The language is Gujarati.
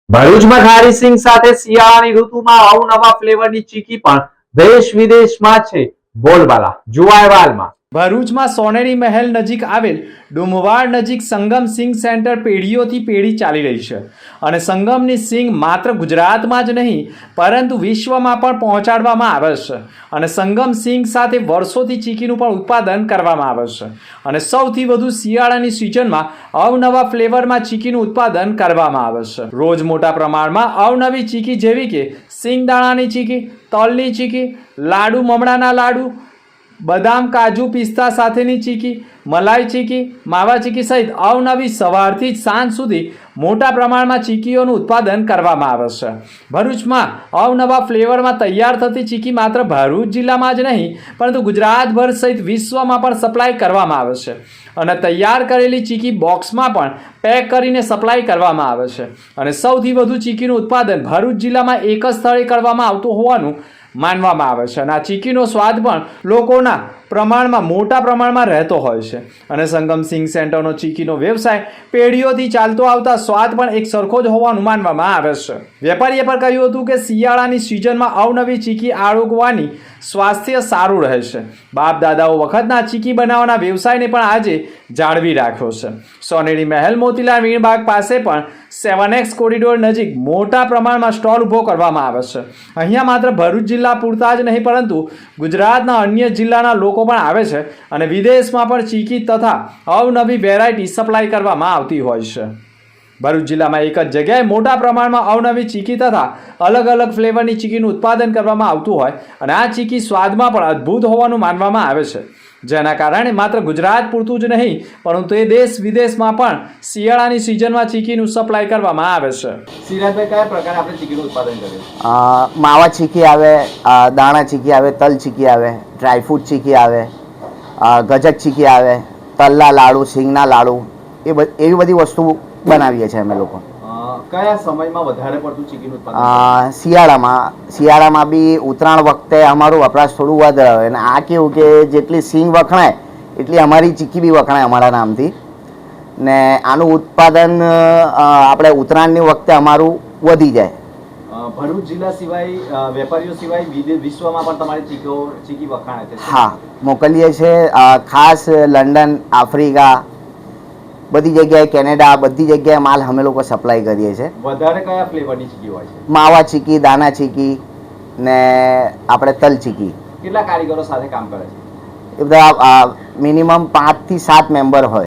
ભરૂચમાં ખારી સિંગ સાથે શિયાળાની ઋતુમાં અવનવા ફ્લેવરની ચીકી પણ દેશ વિદેશમાં છે બોલબાલા. જુઓ અહેવાલમાં. ભરૂચમાં સોનેરી મહેલ નજીક આવેલ ડુમવાડ નજીક સંગમ સિંગ સેન્ટર પેઢીઓથી પેઢી ચાલી રહી છે અને સંગમની સિંગ માત્ર ગુજરાતમાં જ નહીં પરંતુ વિશ્વમાં પણ પહોંચાડવામાં આવે છે અને સંગમ સિંગ સાથે વર્ષોથી ચીકીનું પણ ઉત્પાદન કરવામાં આવે છે અને સૌથી વધુ શિયાળાની સિઝનમાં અવનવા ફ્લેવરમાં ચીકીનું ઉત્પાદન કરવામાં આવે છે. રોજ મોટા પ્રમાણમાં અવનવી ચીકી જેવી કે સિંગદાણાની ચીકી, તલની ચીકી, લાડુ મમડાના લાડુ, બદામ કાજુ પિસ્તા સાથેની ચીકી, મલાઈ ચીકી, માવા ચીકી સહિત અવનવી સવારથી જ સાંજ સુધી મોટા પ્રમાણમાં ચીકીઓનું ઉત્પાદન કરવામાં આવે છે. ભરૂચમાં અવનવા ફ્લેવરમાં તૈયાર થતી ચીકી માત્ર ભરૂચ જિલ્લામાં જ નહીં પરંતુ ગુજરાતભર સહિત વિશ્વમાં પણ સપ્લાય કરવામાં આવે છે અને તૈયાર કરેલી ચીકી બોક્સમાં પણ પેક કરીને સપ્લાય કરવામાં આવે છે અને સૌથી વધુ ચીકીનું ઉત્પાદન ભરૂચ જિલ્લામાં એક જ સ્થળે કરવામાં આવતું હોવાનું માનવામાં આવે છે અને આ ચીકીનો સ્વાદ પણ લોકોના પ્રમાણમાં મોટા પ્રમાણમાં રહેતો હોય છે અને સંગમ સિંગ સેન્ટરનો ચીકીનો વ્યવસાય પેઢીઓથી ચાલતો આવતા સ્વાદ પણ એક સરખો જ હોવાનું માનવામાં આવે છે. વેપારીએ પણ કહ્યું હતું કે શિયાળાની સિઝનમાં અવનવી ચીકી આરોગવાની સ્વાસ્થ્ય સારું રહે છે. બાપ દાદાઓ વખતના ચીકી બનાવવાના વ્યવસાયને પણ આજે જાળવી રાખ્યો છે. સોનેરી મહેલ મોતીલાલ મીણબાગ પાસે પણ 7X કોરિડોર નજીક મોટા પ્રમાણમાં સ્ટોલ ઊભો કરવામાં આવે છે. અહીંયા માત્ર ભરૂચ જિલ્લા પૂરતા જ નહીં પરંતુ ગુજરાતના અન્ય જિલ્લાના લોકો પણ આવે છે અને વિદેશમાં પણ ચીકી તથા અવનવી વેરાયટી સપ્લાય કરવામાં આવતી હોય છે. ભરૂચ જિલ્લામાં એક જ જગ્યાએ મોટા પ્રમાણમાં અવનવી ચીકી તથા અલગ અલગ ફ્લેવરની ચીકીનું ઉત્પાદન કરવામાં આવતું હોય અને આ ચીકી સ્વાદમાં પણ અદ્ભુત હોવાનું માનવામાં આવે છે જેના કારણે માત્ર ગુજરાત પૂરતું જ નહીં પરંતુ એ દેશ વિદેશમાં પણ શિયાળાની સિઝનમાં ચીકીનું સપ્લાય કરવામાં આવે છે. સિરાજભાઈ, કયા પ્રકારે આપણે ચીકીનું ઉત્પાદન કરીએ? માવા ચીકી આવે, દાણા ચીકી આવે, તલ ચીકી આવે, ડ્રાયફ્રૂટ ચીકી આવે, ગજક ચીકી આવે, તલના લાડુ, સિંગના લાડુ, એવી બધી વસ્તુ બનાવીએ છીએ અમે લોકો. કયા સમયમાં વધારે પડતું ચીકીનું ઉત્પાદન? શિયાળામાં બી ઉત્તરાયણ વખતે અમારું વપરાશ થોડું વધારે હોય અને આ કેવું કે જેટલી સિંગ વખણાય એટલી અમારી ચીકી બી વખણાય અમારા નામથી ને આનું ઉત્પાદન આપણે ઉત્તરાયણની વખતે અમારું વધી જાય. ભરૂચ જિલ્લા સિવાય વેપારીઓ સિવાય વિશ્વમાં પણ તમારી ચીકી વખાણાય છે? હા, મોકલીએ છીએ. ખાસ લંડન, આફ્રિકા, બધી જગ્યાએ, કેનેડા, બધી જગ્યાએ માલ અમે લોકો સપ્લાય કરીએ છીએ. વધારે કયા ફ્લેવરની ચીકી હોય છે? માવા ચીકી, દાણા ચીકી ને આપણે તલ ચીકી. કેટલા કારીગરો સાથે કામ કરે છે? એ બધા મિનિમમ 5 થી 7 મેમ્બર હોય.